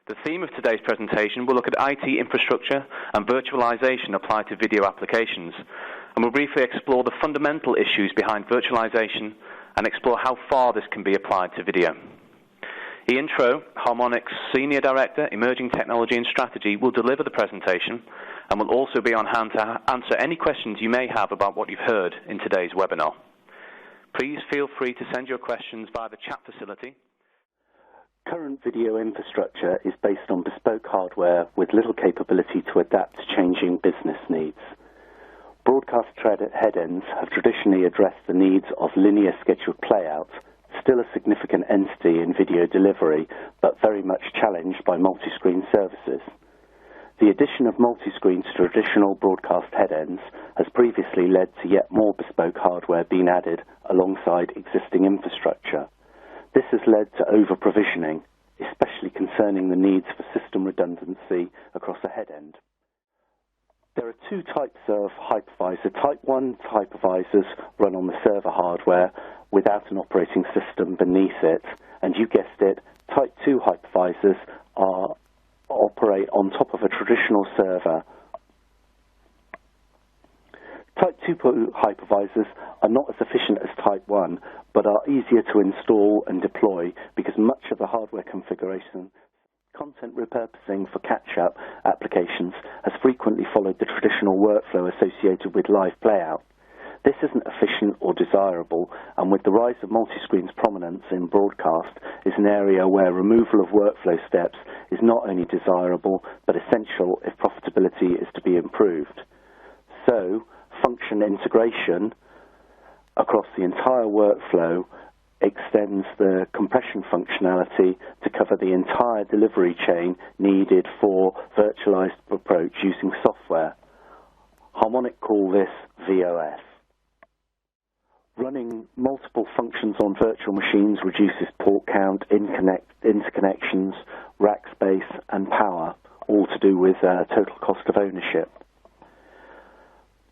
The theme of today's presentation will look at IT infrastructure and virtualization applied to video applications, and we'll briefly explore the fundamental issues behind virtualization and explore how far this can be applied to video. Ian Troe, Harmonic's Senior Director, Emerging Technology and Strategy, will deliver the presentation and will also be on hand to answer any questions you may have about what you've heard in today's webinar. Please feel free to send your questions via the chat facility. Current video infrastructure is based on bespoke hardware with little capability to adapt to changing business needs. Broadcast headends have traditionally addressed the needs of linear scheduled playout, still a significant entity in video delivery, but very much challenged by multi-screen services. The addition of multi-screen to traditional broadcast headends has previously led to yet more bespoke hardware being added alongside existing infrastructure. This has led to over-provisioning, especially concerning the needs for system redundancy across a headend. There are two types of hypervisor. Type 1 hypervisors run on the server hardware without an operating system beneath it, and you guessed it, Type 2 hypervisors operate on top of a traditional server. Type 2 hypervisors are not as efficient as Type 1, but are easier to install and deploy because much of the hardware configuration, content repurposing for catch-up applications, has frequently followed the traditional workflow associated with live playout. This isn't efficient or desirable, and with the rise of multi-screen's prominence in broadcast, is an area where removal of workflow steps is not only desirable, but essential if profitability is to be improved. So, function integration across the entire workflow extends the compression functionality to cover the entire delivery chain needed for virtualized approach using software. Harmonic call this VOS. Running multiple functions on virtual machines reduces port count, interconnections, rack space, and power, all to do with total cost of ownership.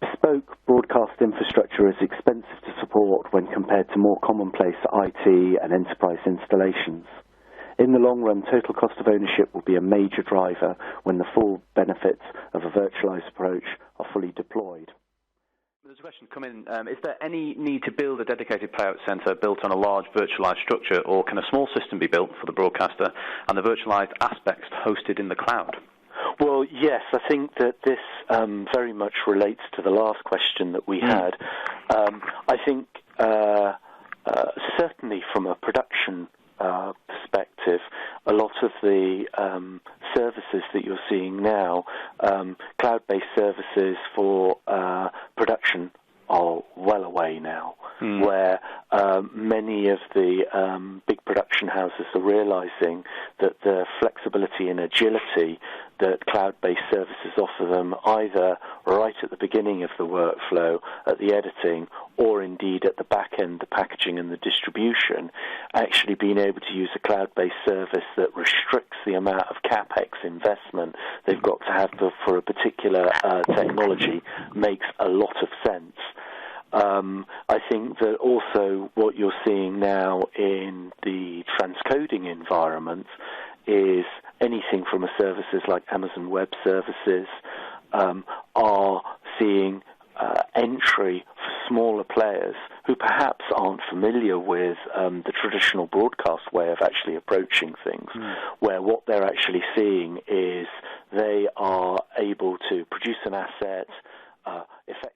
Bespoke broadcast infrastructure is expensive to support when compared to more commonplace IT and enterprise installations. In the long run, total cost of ownership will be a major driver when the full benefits of a virtualized approach are fully deployed. There's a question come in. Is there any need to build a dedicated playout center built on a large virtualized structure, or can a small system be built for the broadcaster and the virtualized aspects hosted in the cloud? Well, yes, I think that this very much relates to the last question that we had. I think certainly from a production perspective, a lot of the services that you're seeing now, cloud-based services for production, are well away now, where many of the big production houses are realizing that the flexibility and agility that cloud-based services offer them, either right at the beginning of the workflow, at the editing, or indeed at the back end, the packaging and the distribution, actually being able to use a cloud-based service that restricts the amount of CapEx investment they've got to have for a particular technology makes a lot of sense. I think that also what you're seeing now in the transcoding environment is anything from services like Amazon Web Services are seeing entry for smaller players who perhaps aren't familiar with the traditional broadcast way of actually approaching things, where what they're actually seeing is they are able to produce an asset, effectively